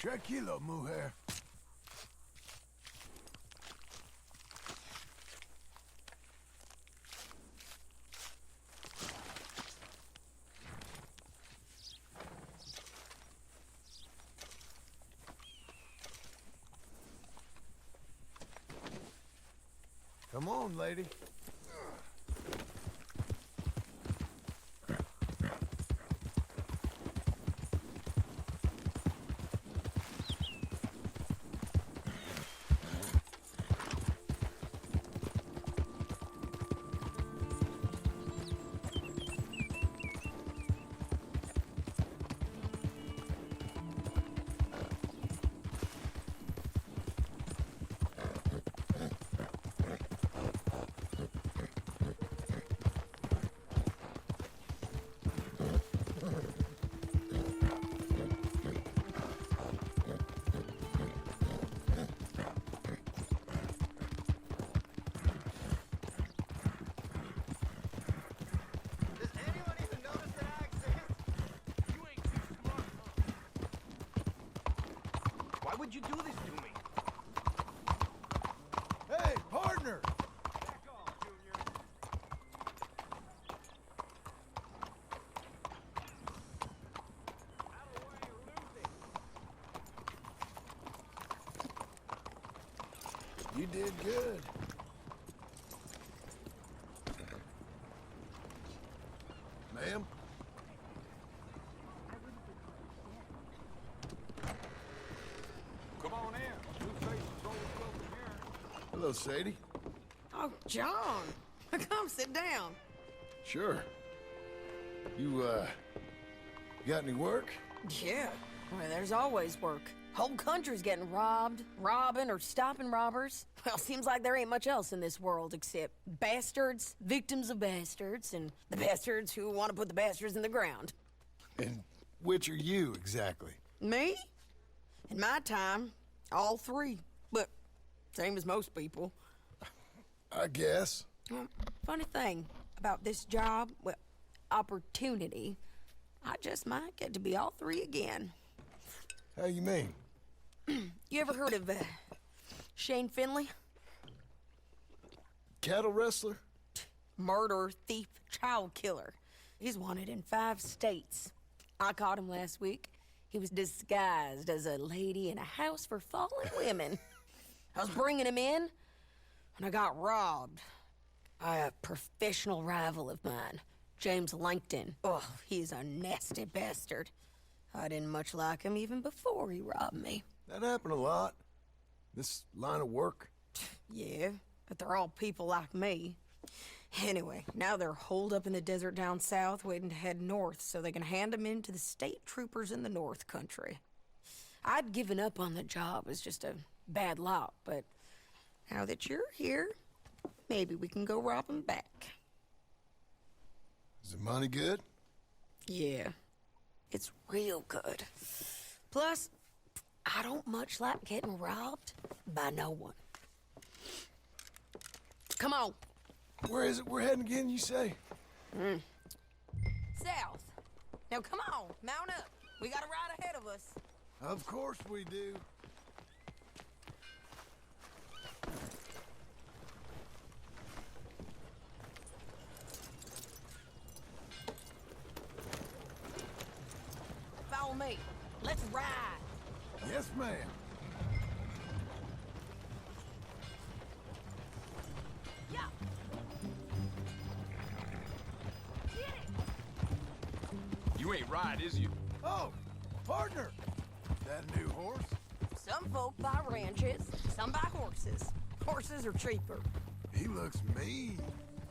Tranquilo, mujer. Come on, lady. Does anyone even notice that I exist? You ain't too smart, huh? Why would you do this to me? Hey, partner! Back off, Junior. Out of the way or lose it. You did good. Ma'am? Come on in. Two faces always welcome here. Hello, Sadie. Oh, John. Come sit down. Sure. You, got any work? Yeah. Well, there's always work. Whole country's getting robbed, robbing, or stopping robbers. Well, seems like there ain't much else in this world except bastards, victims of bastards, and the bastards who want to put the bastards in the ground. And which are you, exactly? Me? In my time, all three. But same as most people. I guess. Well, funny thing about this job, well, opportunity, I just might get to be all three again. How you mean? You ever heard of Shane Finley? Cattle wrestler? Murderer, thief, child killer. He's wanted in 5 states. I caught him last week. He was disguised as a lady in a house for fallen women. I was bringing him in, and I got robbed by a professional rival of mine, James Langton. Oh, he's a nasty bastard. I didn't much like him even before he robbed me. That happened a lot. This line of work. Yeah, but they're all people like me. Anyway, now they're holed up in the desert down south, waiting to head north so they can hand them in to the state troopers in the north country. I'd given up on the job as just a bad lot, but now that you're here, maybe we can go rob them back. Is the money good? Yeah, it's real good. Plus, I don't much like getting robbed by no one. Come on. Where is it we're heading again, you say? South. Now come on, mount up. We got a ride ahead of us. Of course we do. Follow me. Let's ride. Yes, ma'am. Yeah. Get it. You ain't right, is you? Oh, partner! That a new horse? Some folk buy ranches, some buy horses. Horses are cheaper. He looks mean.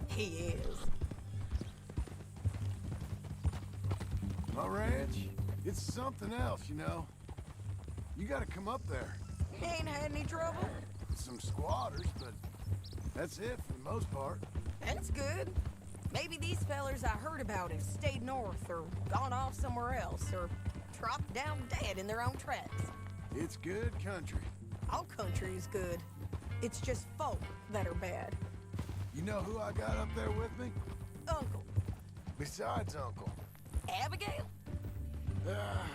He is. My ranch, it's something else, you know. You gotta come up there. He ain't had any trouble. Some squatters, but that's it for the most part. That's good. Maybe these fellers I heard about have stayed north or gone off somewhere else or dropped down dead in their own tracks. It's good country. All country is good. It's just folk that are bad. You know who I got up there with me? Uncle. Besides Uncle. Abigail? Ah,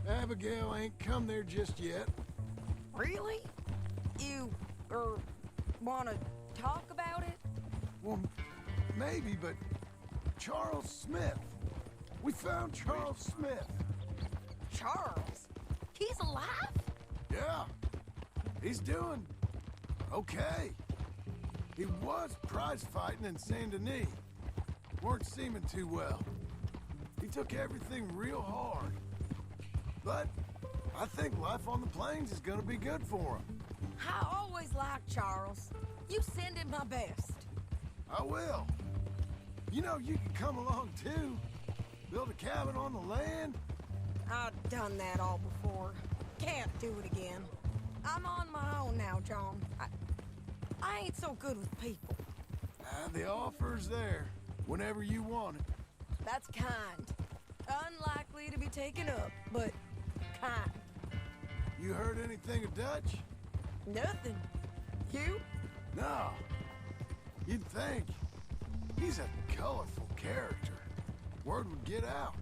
Abigail ain't come there just yet. Really? You, wanna talk about it? Well, maybe, but Charles Smith. We found Charles Smith. Charles? He's alive? Yeah. He's doing okay. He was prize fighting in Saint Denis. Weren't seeming too well. He took everything real hard. But I think life on the plains is gonna be good for him. I always liked Charles. You send him my best. I will. You know, you can come along too. Build a cabin on the land. I've done that all before. Can't do it again. I'm on my own now, John. I ain't so good with people. The offer's there whenever you want it. That's kind. Unlikely to be taken up, but kind. You heard anything of Dutch? Nothing. You? No. You'd think. He's a colorful character. Word would get out.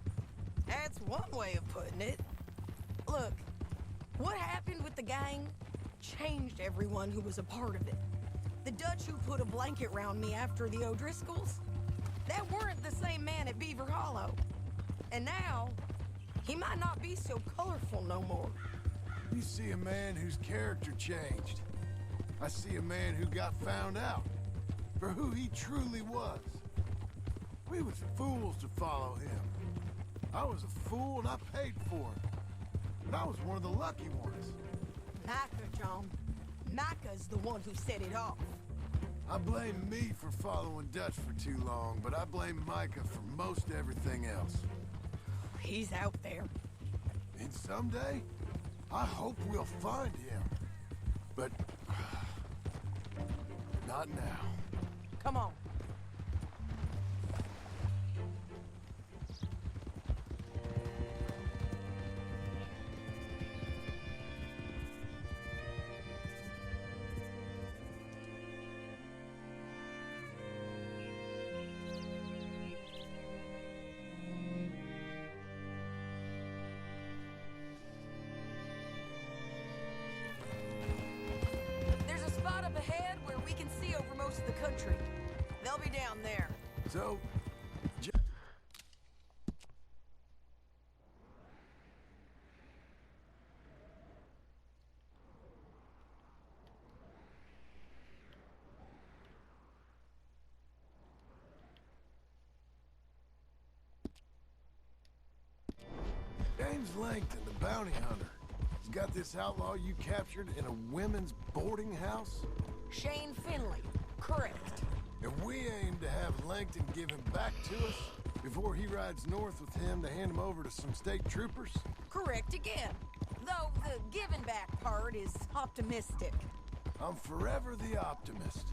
That's one way of putting it. Look, what happened with the gang changed everyone who was a part of it. The Dutch who put a blanket round me after the O'Driscolls, that weren't the same man at Beaver Hollow. And now, he might not be so colorful no more. You see a man whose character changed. I see a man who got found out for who he truly was. We was fools to follow him. I was a fool and I paid for it. But I was one of the lucky ones. Micah, John. Micah's the one who set it off. I blame me for following Dutch for too long, but I blame Micah for most everything else. He's out there. And someday, I hope we'll find him. But not now. Come on. There's a spot up ahead where we can see over most of the country. They'll be down there. So, James Langton, the bounty hunter. He's got this outlaw you captured in a women's boarding house. Shane Finley. Correct. And we aim to have Langton give him back to us before he rides north with him to hand him over to some state troopers. Correct again. Though the giving back part is optimistic. I'm forever the optimist.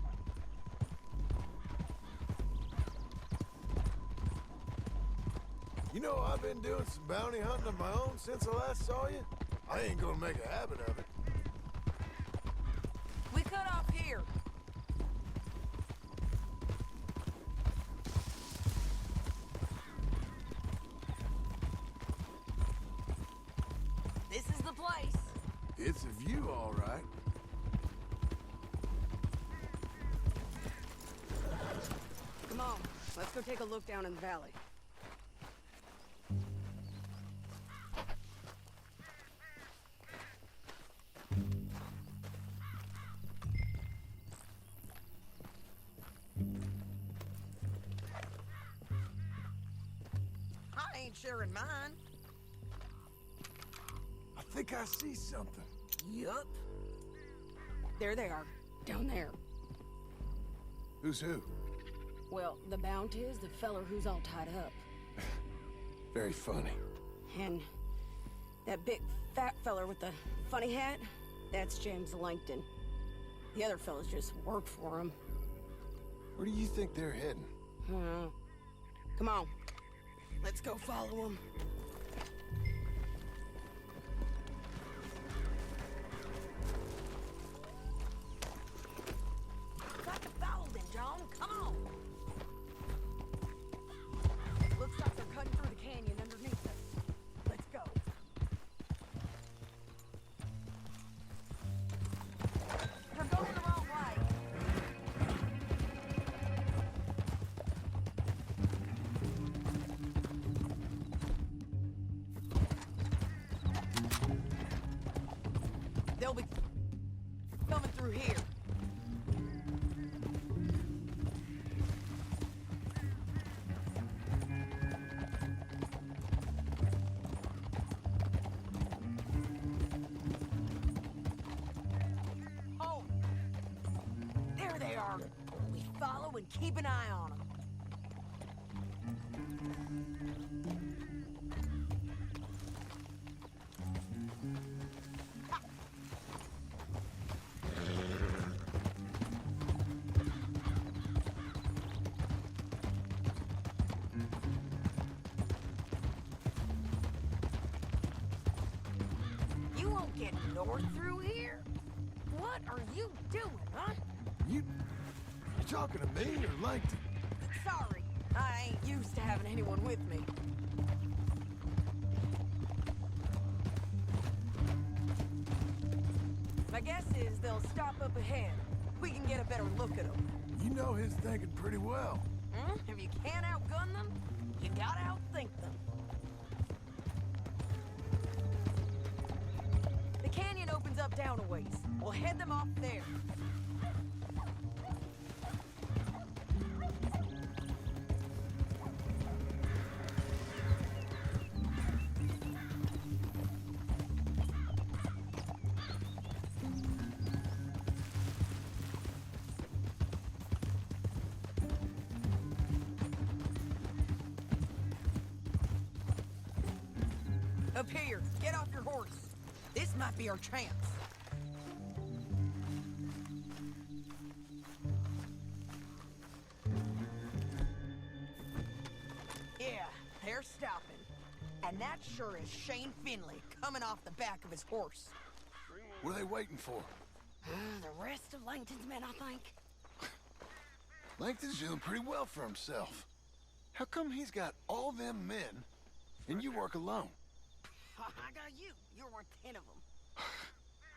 You know, I've been doing some bounty hunting of my own since I last saw you. I ain't gonna make a habit of it. We cut off here. This is the place. It's a view, all right. Come on, let's go take a look down in the valley. I ain't sharing mine. I think I see something. Yup. There they are, down there. Who's who? Well, the Bounty is the feller who's all tied up. Very funny. And that big fat feller with the funny hat, that's James Langton. The other fellas just work for him. Where do you think they're heading? Come on, let's go follow him. Got to follow them, John. Come on. Looks like they're cutting through the canyon underneath us. Let's go. low and keep an eye on them. You won't get north through here? What are you doing, huh? You talking to me or Langton? Sorry, I ain't used to having anyone with me. My guess is they'll stop up ahead. We can get a better look at them. You know his thinking pretty well. If you can't outgun them, you gotta outthink them. The canyon opens up down a ways. We'll head them off there. Up here, get off your horse. This might be our chance. Yeah, they're stopping. And that sure is Shane Finley coming off the back of his horse. What are they waiting for? The rest of Langton's men, I think. Langton's doing pretty well for himself. How come he's got all them men, and you work alone? I got you. You're worth 10 of them.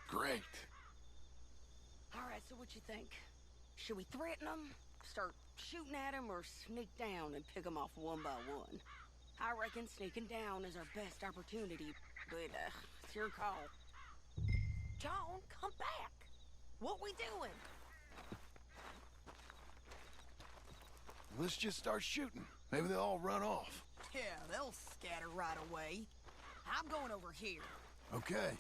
Great. All right, so what you think? Should we threaten them, start shooting at them, or sneak down and pick them off one by one? I reckon sneaking down is our best opportunity, but it's your call. John, come back. What we doing? Let's just start shooting. Maybe they'll all run off. Yeah, they'll scatter right away. I'm going over here. Okay.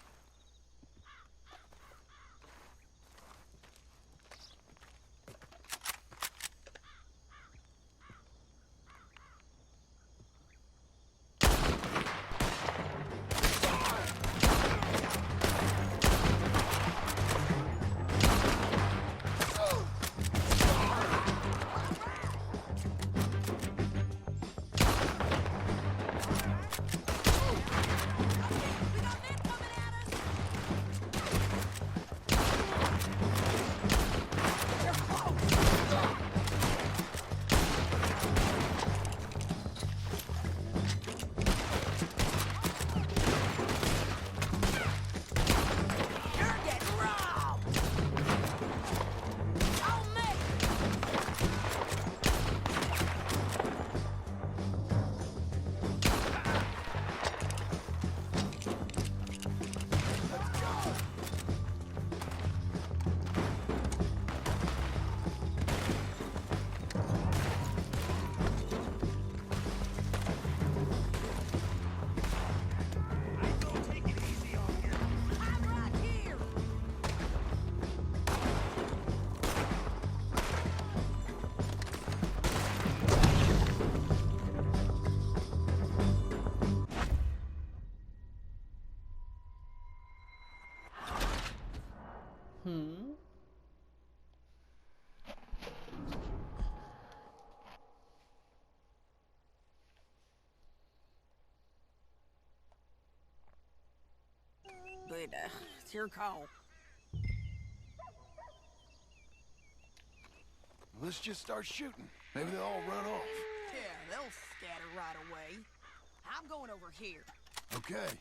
We got men coming at us! You're getting robbed! On me! I'm right here! But, it's your call. Let's just start shooting. Maybe they'll all run off. Yeah, they'll scatter right away. I'm going over here. Okay.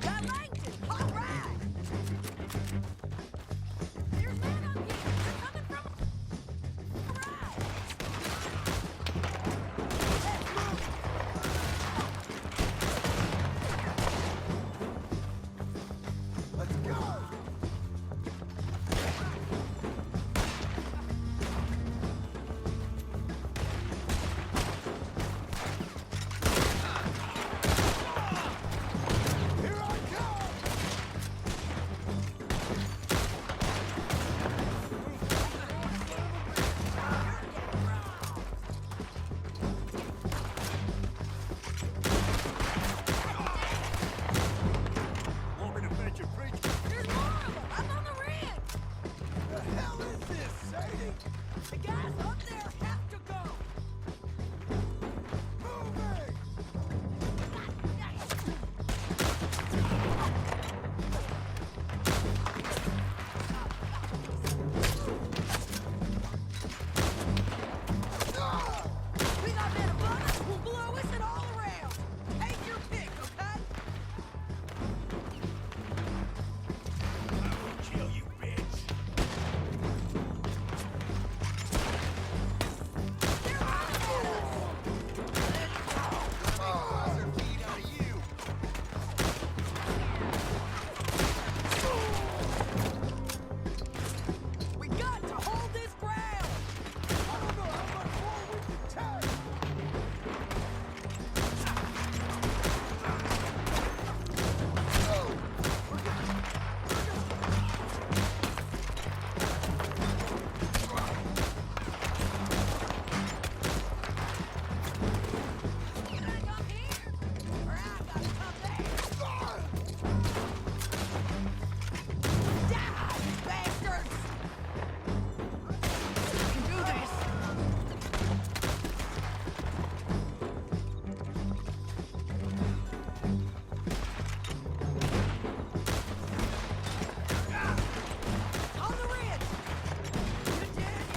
Got Langton! All right! There's men up here! They're coming from... All right! hell is this, Sadie? The guys up there have to go! Moving! We got men above us who blow us and all around! Take your pick, okay? Kill you, bitch. They're running at us! Buzzer feed out of you. We got to hold this ground! I don't know how much more we can take! You gotta come here! Or I gotta come there! Die, you bastards! You can do this! On the ridge! You did it!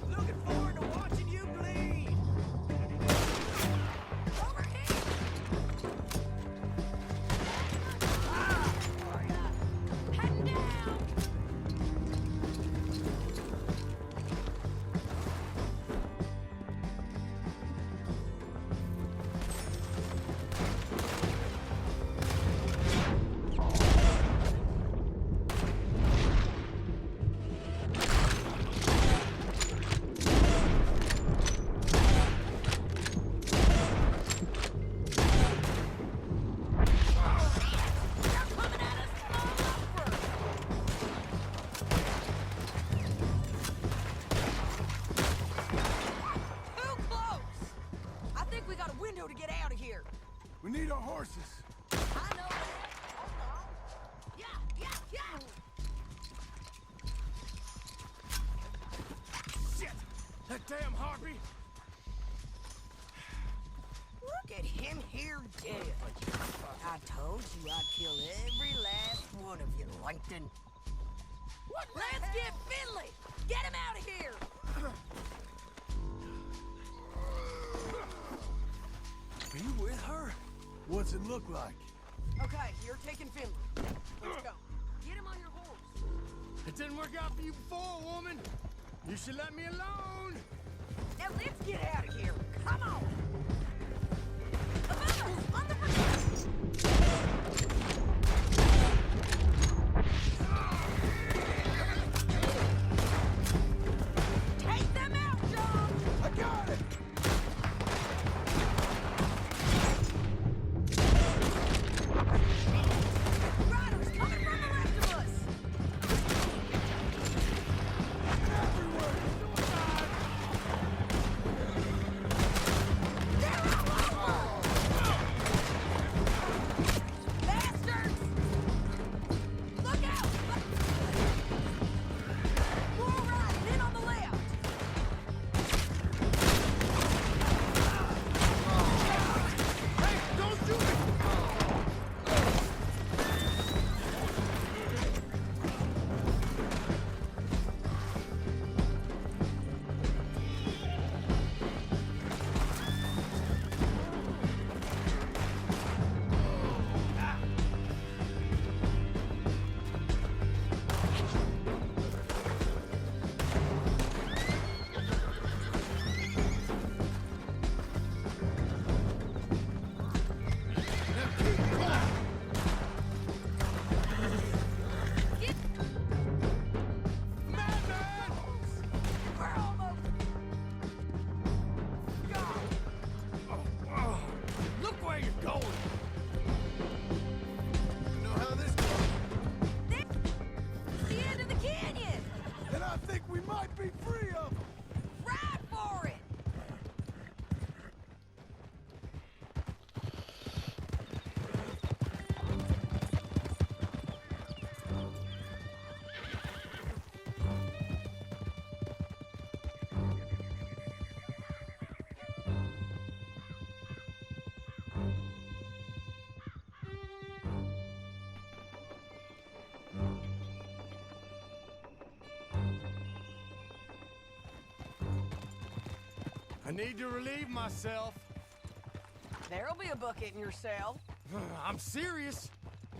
Looking forward to watching you bleed. Over here! Heading down! They're coming at us all over! Too close! I think we got a window to get out of here. We need our horses. I know that. Hold on. Yeah, yeah, yeah! Shit! That damn harpy! Look at him here dead. I told you I'd kill every last one of you, Langton. Let's get Finley! Get him out of here! Are you with her? What's it look like? Okay, you're taking Finley. Let's go. Get him on your horse. It didn't work out for you before, woman. You should let me alone. Now let's get out of here. Come on! Above us! On the front! Take them out, John! I got it! Riders coming from the left of us! Everywhere! They're all over! Bastard! need to relieve myself. There'll be a bucket in your cell. I'm serious.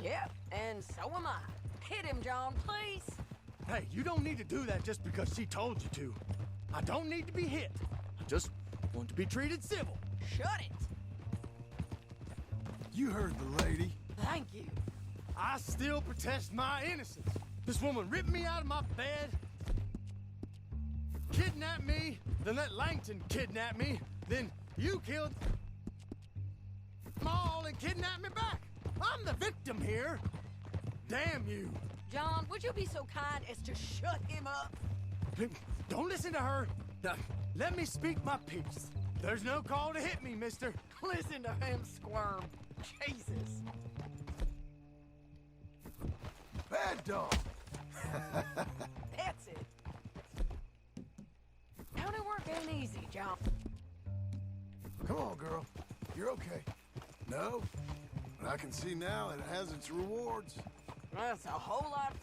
Yep, and so am I. Hit him, John, please. Hey, you don't need to do that just because she told you to. I don't need to be hit. I just want to be treated civil. Shut it. You heard the lady. Thank you. I still protest my innocence. This woman ripped me out of my bed, kidnapped me, then let Langton kidnap me, then you killed them all and kidnapped me back. I'm the victim here. Damn you. John, would you be so kind as to shut him up? Don't listen to her. Now, let me speak my piece. There's no call to hit me, mister. Listen to him squirm. Jesus. Bad dog. That's it. County work ain't easy, John. Come on, girl. You're okay. No, but I can see now it has its rewards. That's a whole lot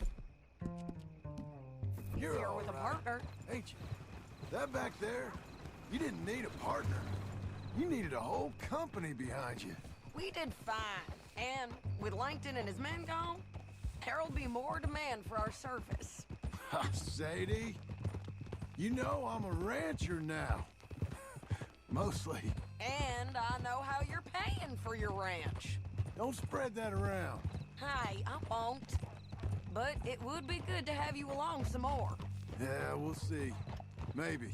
You're easier all with a right, partner. ain't you? That back there, you didn't need a partner. You needed a whole company behind you. We did fine. And with Langton and his men gone, there'll be more demand for our service. Sadie, you know I'm a rancher now. Mostly. And I know how you're paying for your ranch. Don't spread that around. Hey, I won't. But it would be good to have you along some more. Yeah, we'll see. Maybe.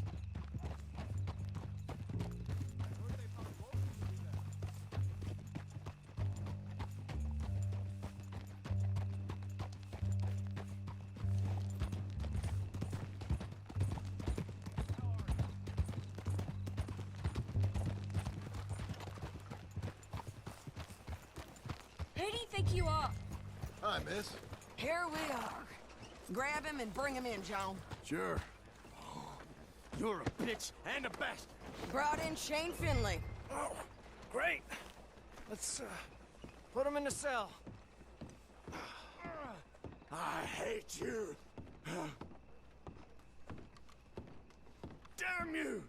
Who do you think you are? Hi, miss. Here we are. Grab him and bring him in, John. Sure. You're a bitch and a bastard. Brought in Shane Finley. Oh, great. Let's put him in the cell. I hate you. Damn you.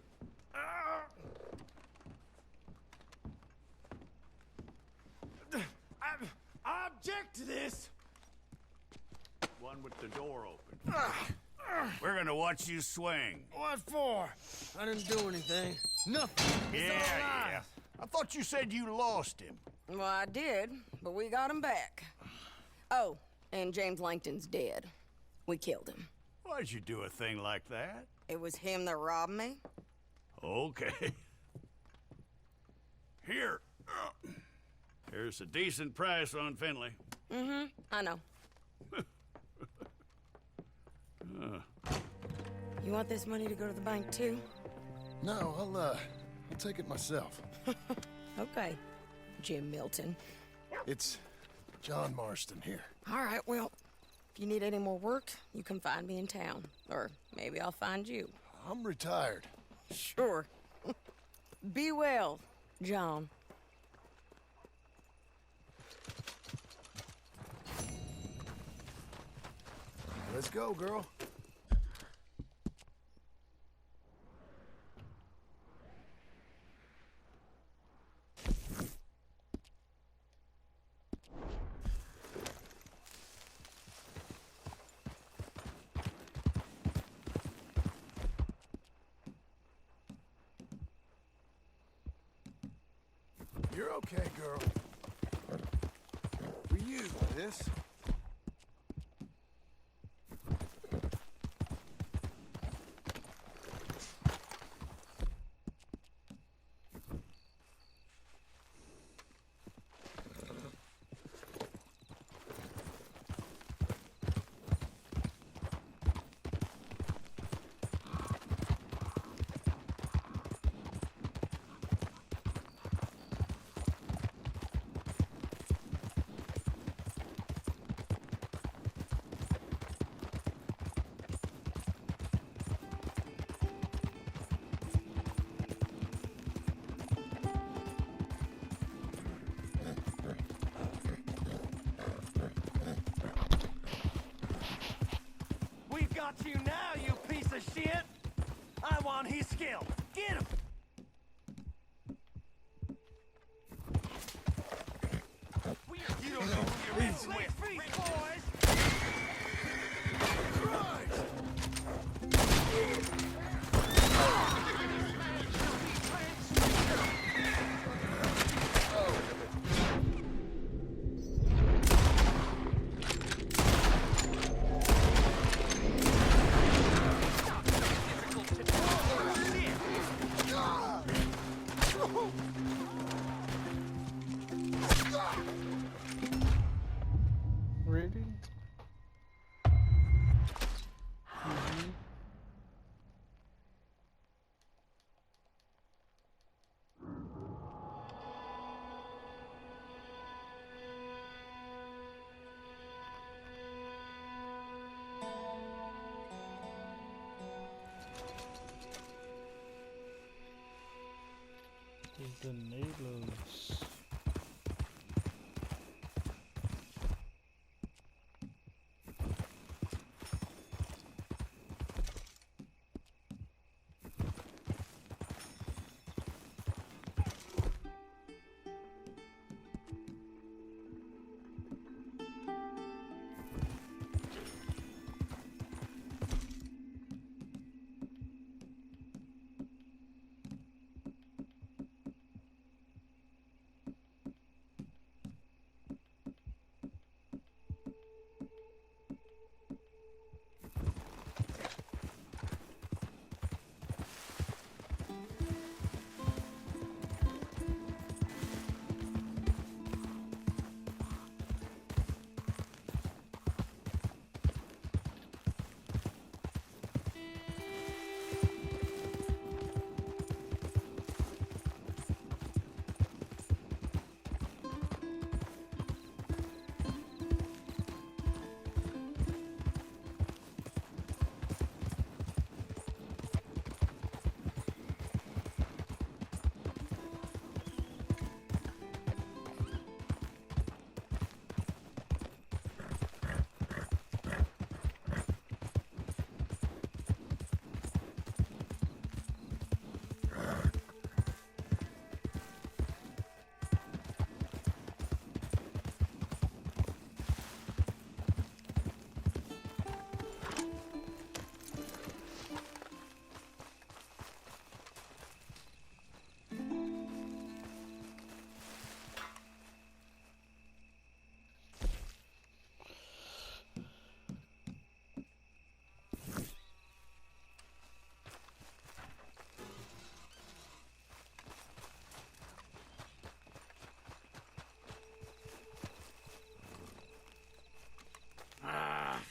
I object to this. One with the door open. We're gonna watch you swing. What for? I didn't do anything. Nothing. It's all lies. I thought you said you lost him. Well, I did, but we got him back. Oh, and James Langton's dead. We killed him. Why'd you do a thing like that? It was him that robbed me. Okay. Here. Here's a decent price on Finley. Mm-hmm, I know. You want this money to go to the bank, too? No, I'll take it myself. Okay, Jim Milton. It's John Marston here. All right, well, if you need any more work, you can find me in town. Or maybe I'll find you. I'm retired. Sure. Be well, John. Let's go, girl. You're okay, girl. For you, this. We've got you now, you piece of shit! I want his skill. Get him! the neighbors.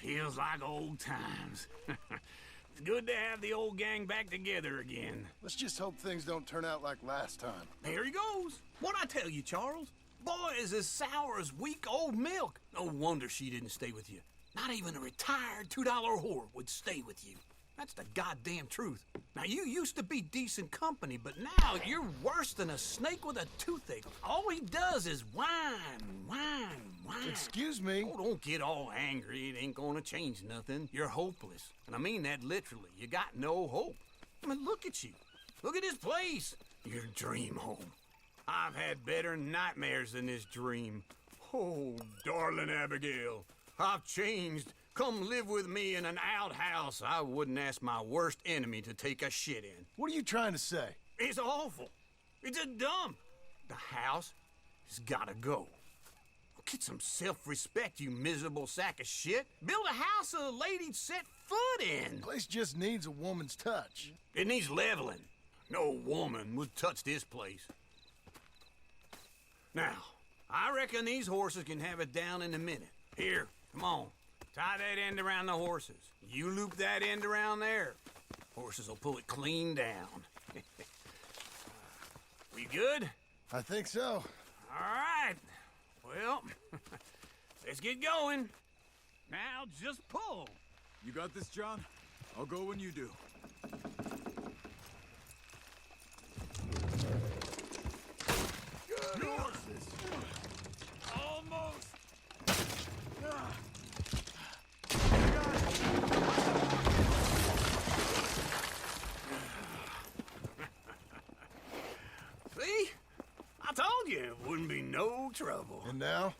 Feels like old times. It's good to have the old gang back together again. Let's just hope things don't turn out like last time. There he goes. What'd I tell you, Charles? Boy is as sour as weak old milk. No wonder she didn't stay with you. Not even a retired $2 whore would stay with you. That's the goddamn truth. Now, you used to be decent company, but now you're worse than a snake with a toothache. All he does is whine, whine, whine. Excuse me? Oh, don't get all angry. It ain't gonna change nothing. You're hopeless. And I mean that literally. You got no hope. I mean, look at you. Look at this place. Your dream home. I've had better nightmares than this dream. Oh, darling Abigail, I've changed. Come live with me in an outhouse I wouldn't ask my worst enemy to take a shit in. What are you trying to say? It's awful. It's a dump. The house has gotta go. Get some self-respect, you miserable sack of shit. Build a house a lady'd set foot in. The place just needs a woman's touch. It needs leveling. No woman would touch this place. Now, I reckon these horses can have it down in a minute. Here, come on. Tie that end around the horses. You loop that end around there. Horses will pull it clean down. We good? I think so. All right. Well, let's get going. Now just pull. You got this, John? I'll go when you do. Good horses. Almost. See? I told you it wouldn't be no trouble. And now?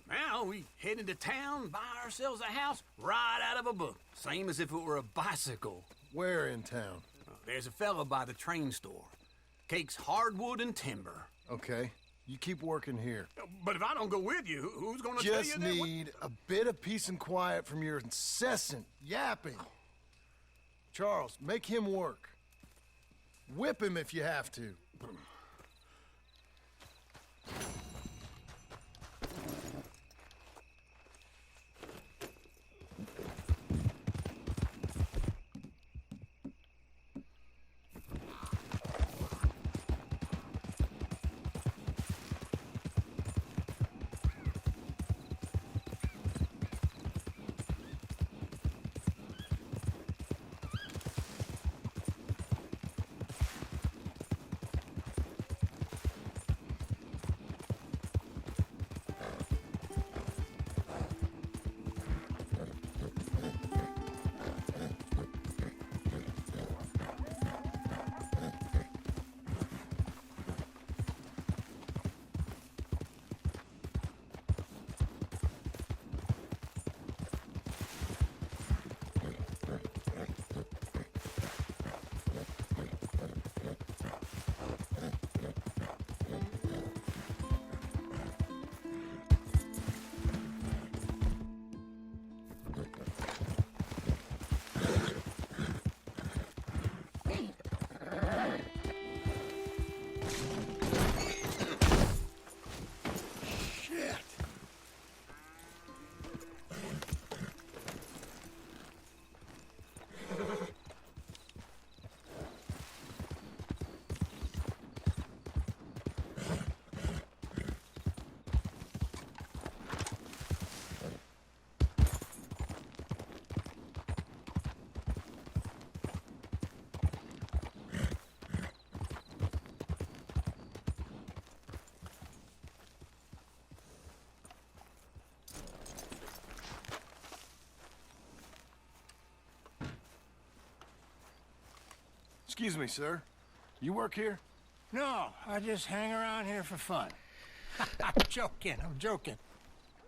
Now we head into town, buy ourselves a house right out of a book. Same as if it were a bicycle. Where in town? There's a fella by the train store. Cakes hardwood and timber. Okay. You keep working here. But if I don't go with you, who's gonna tell you Just that? need a bit of peace and quiet from your incessant yapping. Charles, make him work. Whip him if you have to. Shit! Excuse me, sir. You work here? No, I just hang around here for fun. I'm joking.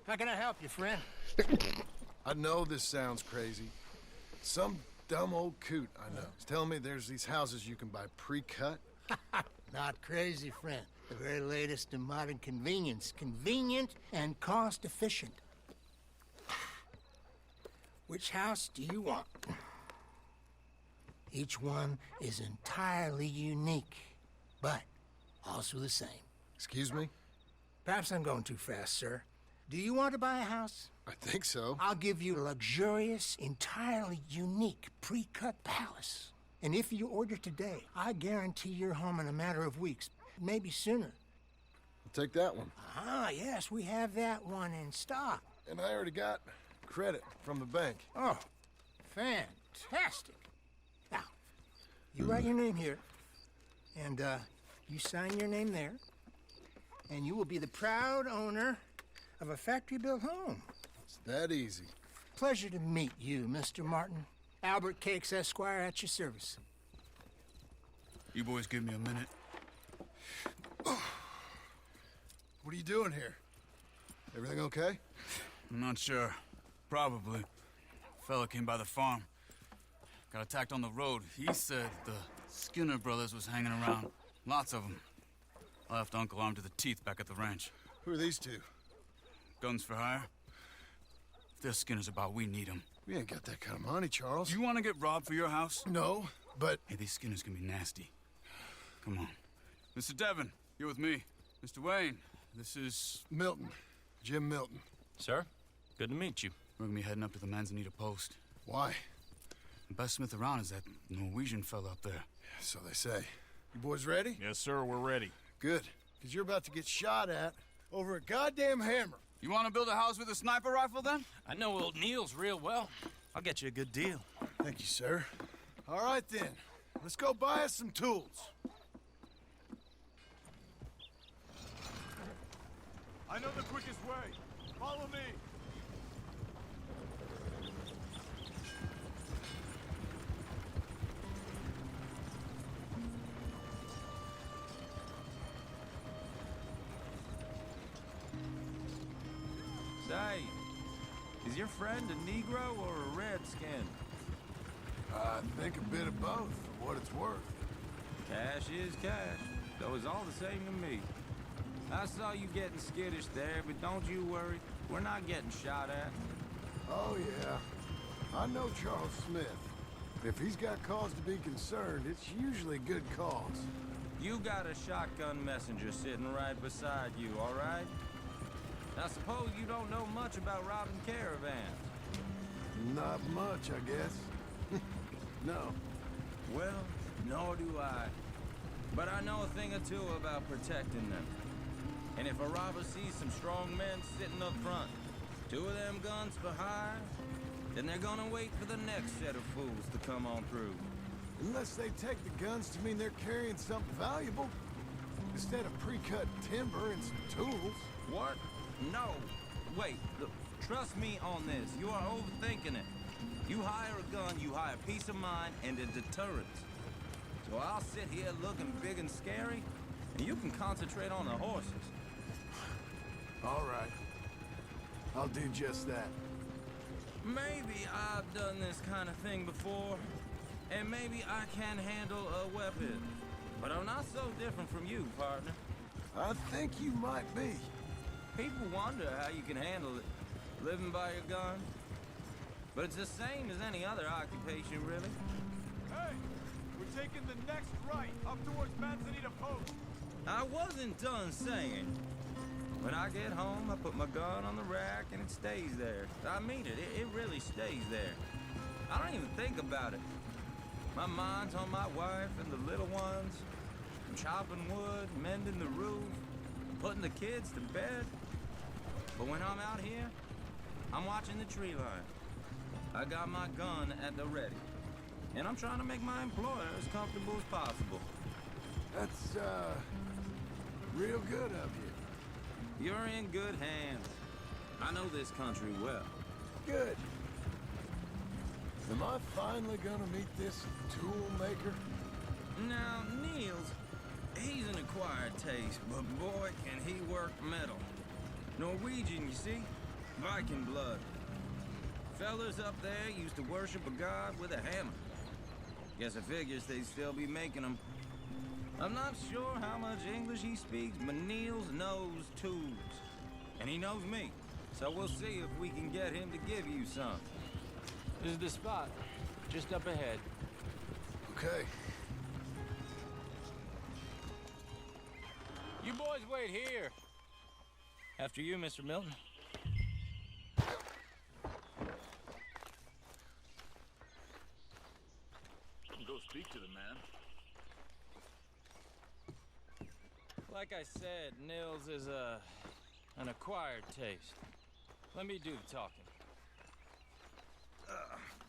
How can I help you, friend? I know this sounds crazy. Some dumb old coot I know is telling me there's these houses you can buy pre-cut. Not crazy, friend. The very latest in modern convenience. Convenient and cost-efficient. Which house do you want? Each one is entirely unique, but also the same. Excuse me? Perhaps I'm going too fast, sir. Do you want to buy a house? I think so. I'll give you a luxurious, entirely unique pre-cut palace. And if you order today, I guarantee you're home in a matter of weeks, maybe sooner. I'll take that one. Ah, yes, we have that one in stock. And I already got credit from the bank. Oh, fantastic. Now, you write your name here, and you sign your name there, and you will be the proud owner of a factory-built home. It's that easy. Pleasure to meet you, Mr. Martin. Albert Cakes, Esquire, at your service. You boys give me a minute. What are you doing here? Everything okay? I'm not sure. Probably. Fella came by the farm. Got attacked on the road. He said the Skinner brothers was hanging around. Lots of them. I left Uncle armed to the teeth back at the ranch. Who are these two? Guns for hire? If there's Skinner's about, we need them. We ain't got that kind of money, Charles. You want to get robbed for your house? No, but... Hey, these Skinners can be nasty. Come on. Mr. Devon, you're with me. Mr. Wayne, this is... Milton. Jim Milton. Sir, good to meet you. We're gonna be heading up to the Manzanita post. Why? The best smith around is that Norwegian fella up there. So they say. You boys ready? Yes, sir, we're ready. Good. Because you're about to get shot at over a goddamn hammer. You want to build a house with a sniper rifle, then? I know old Neil's real well. I'll get you a good deal. Thank you, sir. All right, then. Let's go buy us some tools. I know the quickest way. Follow me. Say, is your friend a Negro or a Redskin? I think a bit of both, for what it's worth. Cash is cash, though it's all the same to me. I saw you getting skittish there, but don't you worry. We're not getting shot at. Oh, yeah. I know Charles Smith. If he's got cause to be concerned, it's usually good cause. You got a shotgun messenger sitting right beside you, all right? I suppose you don't know much about robbing caravans. Not much, I guess. No. Well, nor do I. But I know a thing or two about protecting them. And if a robber sees some strong men sitting up front, 2 of them guns for hire, then they're gonna wait for the next set of fools to come on through. Unless they take the guns to mean they're carrying something valuable. Instead of pre-cut timber and some tools. What? No. Wait, look, trust me on this. You are overthinking it. You hire a gun, you hire peace of mind and a deterrent. So I'll sit here looking big and scary, and you can concentrate on the horses. All right. I'll do just that. Maybe I've done this kind of thing before, and maybe I can handle a weapon. But I'm not so different from you, partner. I think you might be. People wonder how you can handle it, living by your gun. But it's the same as any other occupation, really. Hey! We're taking the next right, up towards Manzanita Post. I wasn't done saying. When I get home, I put my gun on the rack and it stays there. I mean it, it really stays there. I don't even think about it. My mind's on my wife and the little ones. I'm chopping wood, mending the roof, putting the kids to bed. But when I'm out here, I'm watching the tree line. I got my gun at the ready. And I'm trying to make my employer as comfortable as possible. That's, real good of you. You're in good hands. I know this country well. Good. Am I finally gonna meet this tool maker? Now, Niels, he's an acquired taste, but boy, can he work metal. Norwegian, you see? Viking blood. Fellas up there used to worship a god with a hammer. Guess I figures they'd still be making them. I'm not sure how much English he speaks, but Niels knows tools. And he knows me. So we'll see if we can get him to give you some. This is the spot. Just up ahead. Okay. You boys wait here. After you, Mr. Milton. Go speak to the man. Like I said, Nils is an acquired taste. Let me do the talking.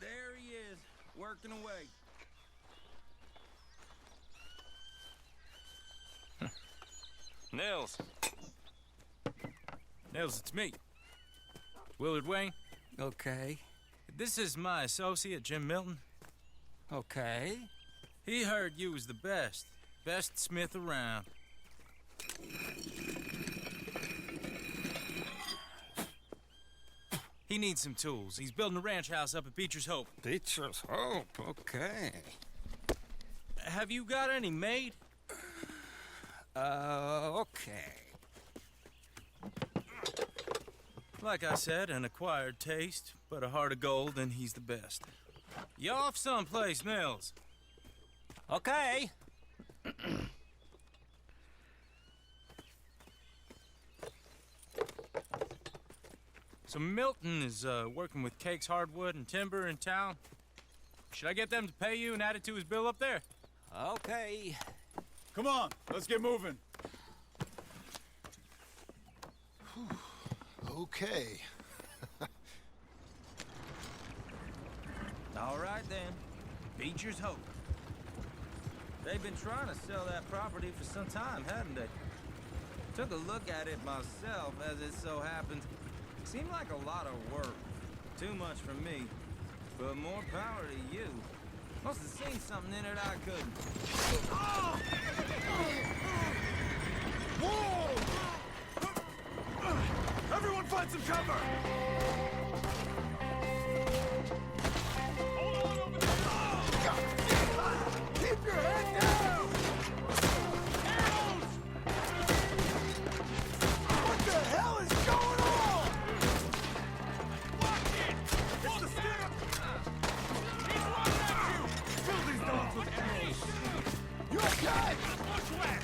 There he is, working away. Nils. Nils, it's me. Willard Wayne. Okay. This is my associate, Jim Milton. Okay. He heard you was the best. Best smith around. He needs some tools. He's building a ranch house up at Beecher's Hope. Beecher's Hope, okay. Have you got any made? Okay. Like I said, an acquired taste, but a heart of gold, and he's the best. You off someplace, Nils? Okay. So Milton is working with Cakes Hardwood and Timber in town. Should I get them to pay you and add it to his bill up there? Okay. Come on, let's get moving. Okay. All right then, Beecher's Hope. They've been trying to sell that property for some time, hadn't they? Took a look at it myself, as it so happens. Seemed like a lot of work. Too much for me. But more power to you. Must have seen something in it I couldn't. Oh! Whoa! Everyone find some cover! Hold on over there! Oh, keep your head down! Arrows! What the hell is going on? Watch it! It's the stick! He's running at you! Kill these dogs with arrows! You okay? Bushwhack!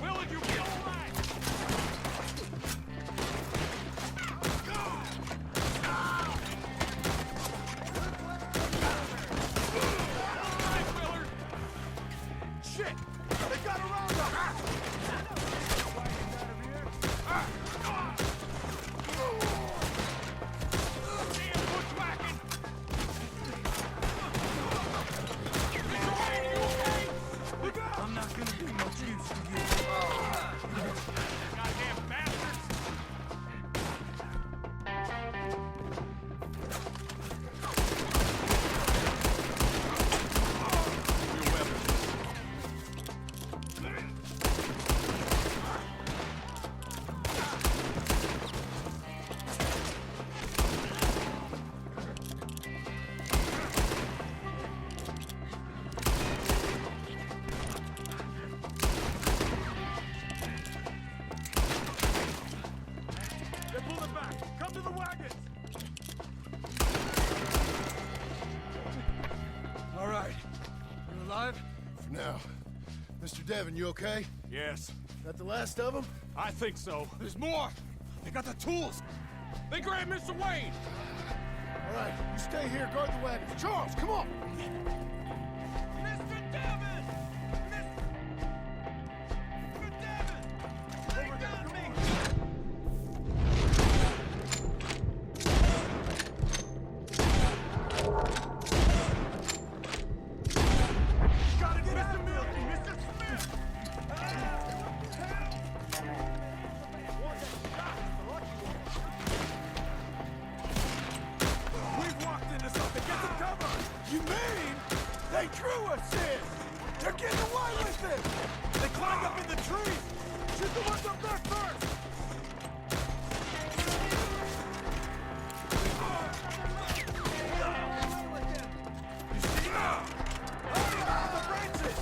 Willard, you be all right! to the wagons! All right. You alive? For now. Mr. Devon, you okay? Yes, That the last of them? I think so. There's more! They got the tools! They grabbed Mr. Wayne! All right, you stay here, guard the wagons. Charles, come on! Mr. Devon! Mr. Devon! They got me! Gotta get Mr. Milton! Mr. Smith! We've walked into something! Get some cover! You mean they drew us in? They're getting away with it! They climbed up in the trees! Shoot the ones up there first! You see now? The branches!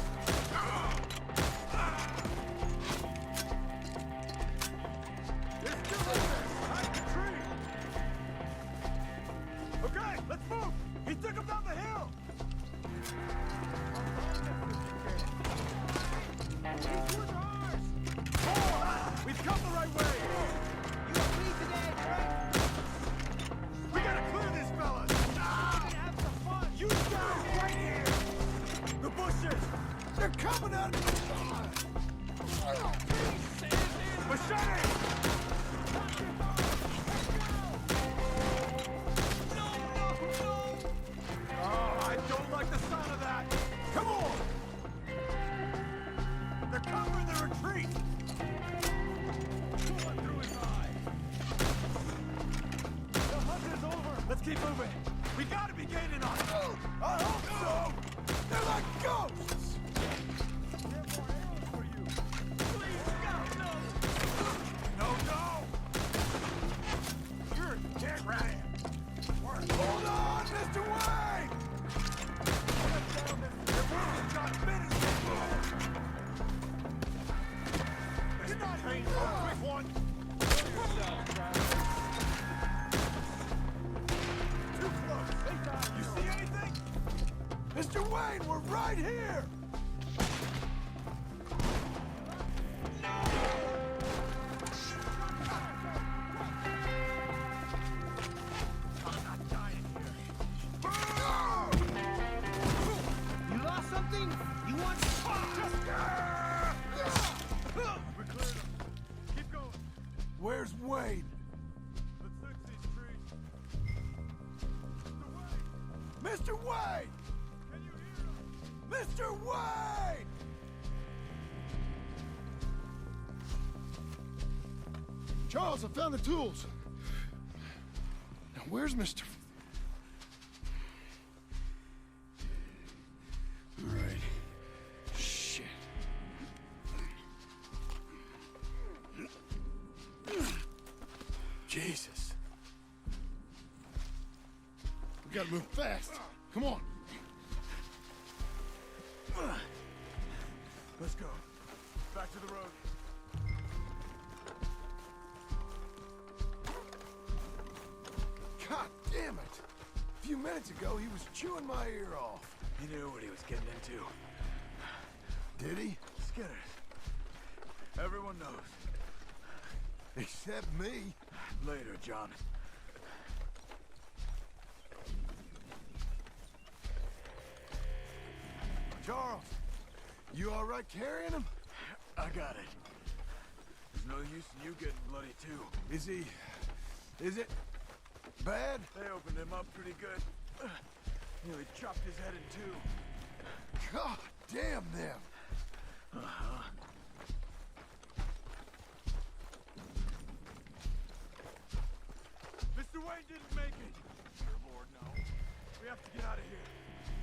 They're still in there! Behind the tree! Okay, let's move! He took them down the hill! These woods are ours! We've come the right way! You have me today, Trent! We gotta clear these fellas! We're gonna have some fun! You guys right here! The bushes! They're coming out of the Machete! Oh, I don't like the sound of that! Come on! They're covering the retreat! Bullet through his eye! The hunt is over! Let's keep moving! We gotta be gaining on it! I hope so! They're like ghosts! There are more arrows for you! Please, God, no! No, no! You're a jackrabbit! Hold on, Mr. Wayne! You're not trained for a quick one! Too close! You see anything? Mr. Wayne, we're right here! I'm not dying here. You lost something? You want... We cleared him. Keep going. Where's Wayne? Let's fix these trees. Mr. Wayne! Can you hear him? Mr. Wayne! Charles, I found the tools. Now, where's Mr. All right. Shit. Jesus. We gotta move fast. Come on. Let's go. Back to the road. God damn it! A few minutes ago, he was chewing my ear off. He knew what he was getting into. Did he? Skinner. Everyone knows. Except me. Later, John. Charles, you all right carrying him? I got it. There's no use in you getting bloody, too. Is it bad? They opened him up pretty good. Nearly chopped his head in two. God damn them. Mr. Wayne didn't make it. Dear Lord, no. We have to get out of here.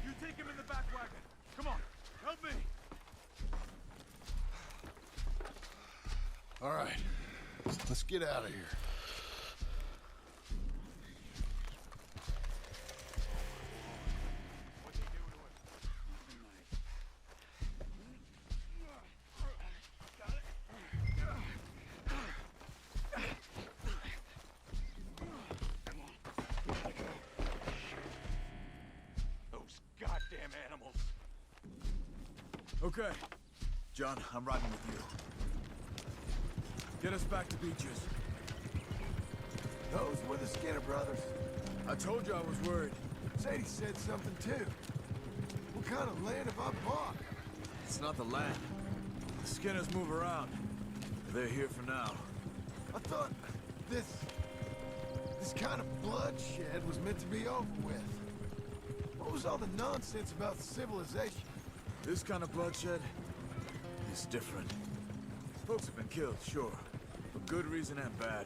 You take him in the back wagon. Come on, help me. All right, let's get out of here. Okay. John, I'm riding with you. Get us back to Beaches. Those were the Skinner brothers. I told you I was worried. Sadie said something too. What kind of land have I bought? It's not the land. The Skinners move around. They're here for now. I thought this kind of bloodshed was meant to be over with. What was all the nonsense about civilization? This kind of bloodshed is different. Folks have been killed, sure. For good reason and bad.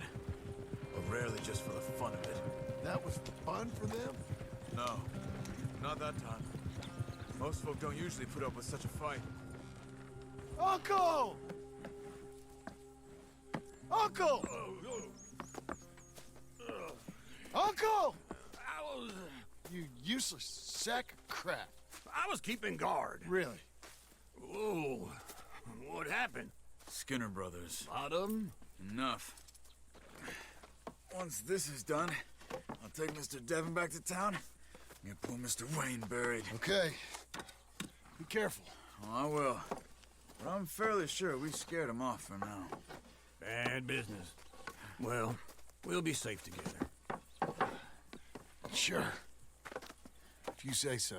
But rarely just for the fun of it. That was fun for them? No. Not that time. Most folk don't usually put up with such a fight. Uncle! Uncle! Uncle! You useless sack of crap. I was keeping guard. Really? Whoa. What happened? Skinner brothers. A lot of them? Enough. Once this is done, I'll take Mr. Devon back to town. Get poor Mr. Wayne buried. Okay. Be careful. Oh, I will. But I'm fairly sure we scared him off for now. Bad business. Well, we'll be safe together. Sure. If you say so.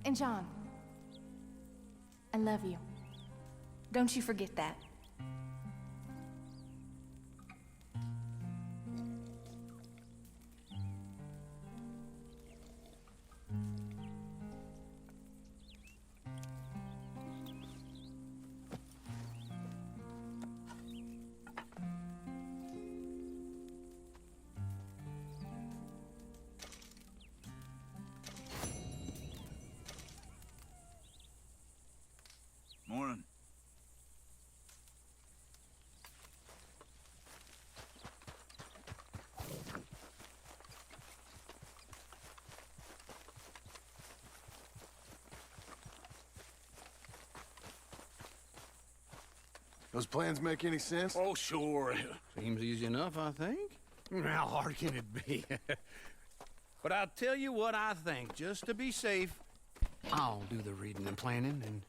And John, I love you. Don't you forget that. Morning. Those plans make any sense? Oh, sure. Seems easy enough, I think. How hard can it be? But I'll tell you what I think. Just to be safe, I'll do the reading and planning, and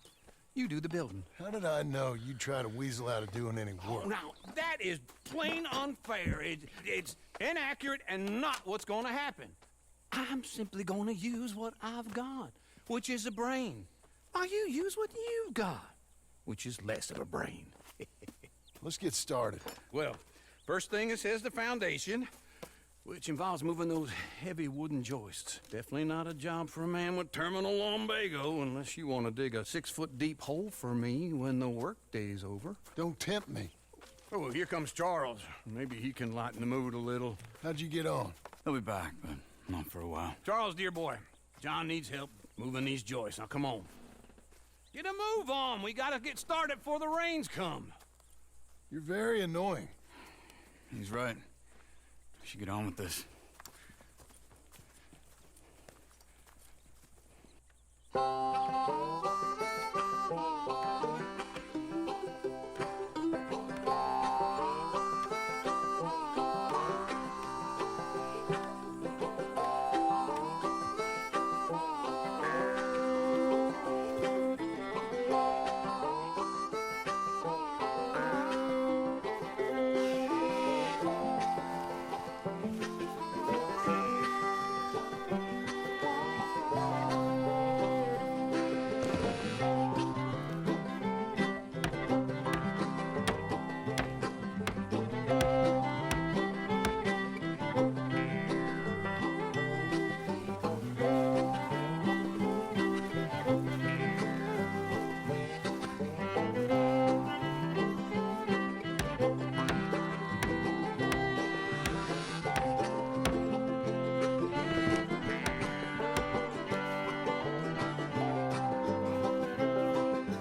you do the building. How did I know you'd try to weasel out of doing any work? Oh, now, that is plain unfair. It's inaccurate and not what's going to happen. I'm simply going to use what I've got, which is a brain. While you use what you've got, which is less of a brain. Let's get started. Well, first thing it says the foundation, which involves moving those heavy wooden joists. Definitely not a job for a man with terminal lumbago, unless you want to dig a 6-foot deep hole for me when the workday's over. Don't tempt me. Oh, here comes Charles. Maybe he can lighten the mood a little. How'd you get on? He'll be back, but not for a while. Charles, dear boy, John needs help moving these joists. Now, come on. Get a move on. We gotta get started before the rains come. You're very annoying. He's right. We should get on with this.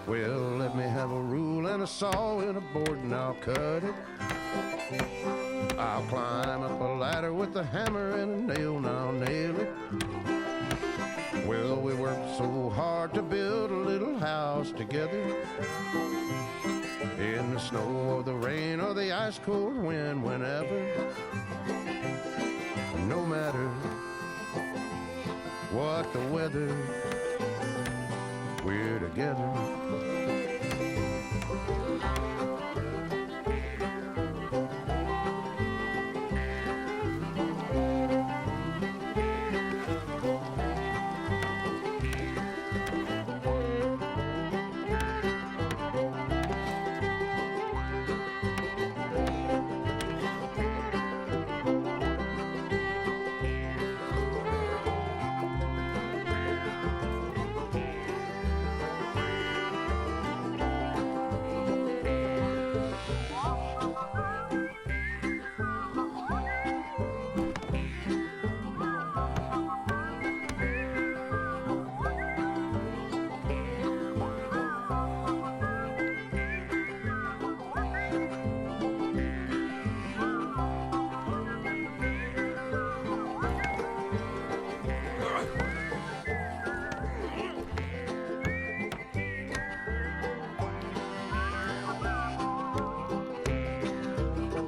Well, let me have a rule and a saw and a board and I'll cut it. I'll climb up a ladder with a hammer and a nail and I'll nail it. Well, we worked so hard to build a little house together. In the snow or the rain or the ice cold wind, whenever. No matter what the weather, we're together.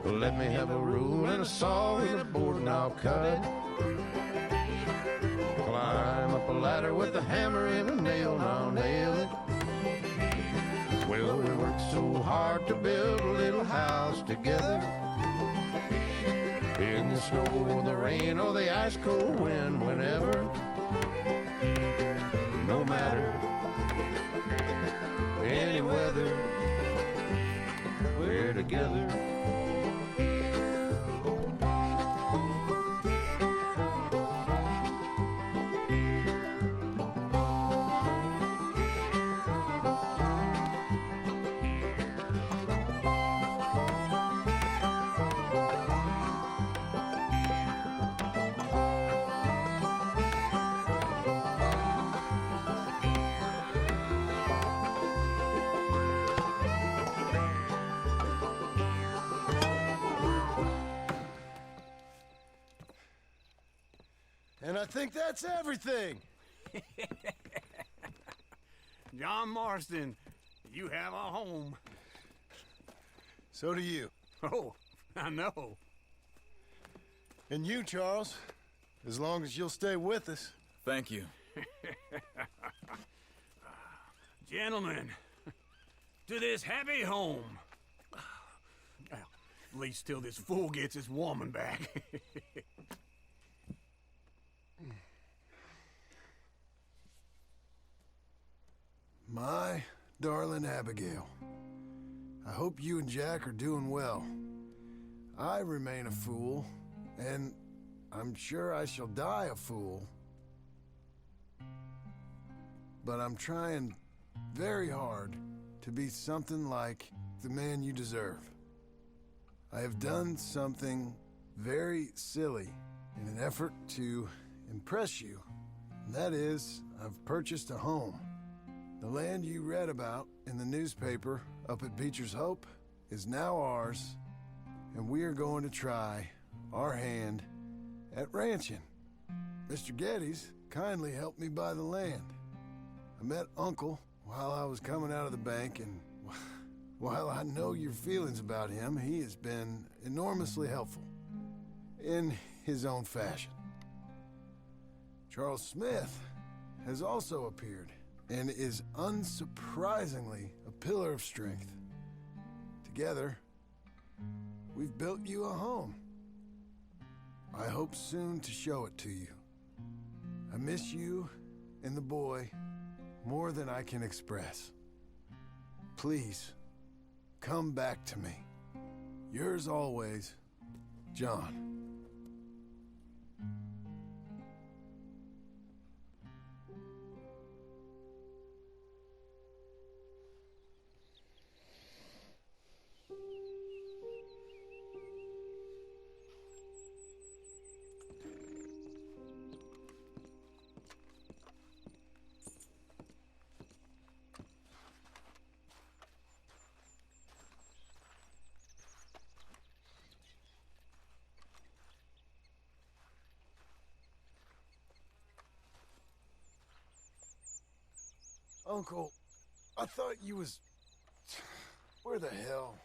Let me have a rule and a saw and a board and I'll cut it. Climb up a ladder with a hammer and a nail and I'll nail it. Well, we worked so hard to build a little house together. In the snow or the rain or the ice cold wind, whenever. No matter any weather, we're together. And I think that's everything. John Marston, you have a home. So do you. Oh, I know. And you, Charles, as long as you'll stay with us. Thank you. Gentlemen, to this happy home. Well, at least till this fool gets his woman back. My darling Abigail, I hope you and Jack are doing well. I remain a fool, and I'm sure I shall die a fool. But I'm trying very hard to be something like the man you deserve. I have done something very silly in an effort to impress you. And that is, I've purchased a home. The land you read about in the newspaper up at Beecher's Hope is now ours, and we are going to try our hand at ranching. Mr. Geddes kindly helped me buy the land. I met Uncle while I was coming out of the bank, and while I know your feelings about him, he has been enormously helpful in his own fashion. Charles Smith has also appeared and is unsurprisingly a pillar of strength. Together, we've built you a home. I hope soon to show it to you. I miss you and the boy more than I can express. Please, come back to me. Yours always, John. Uncle, I thought you was... Where the hell?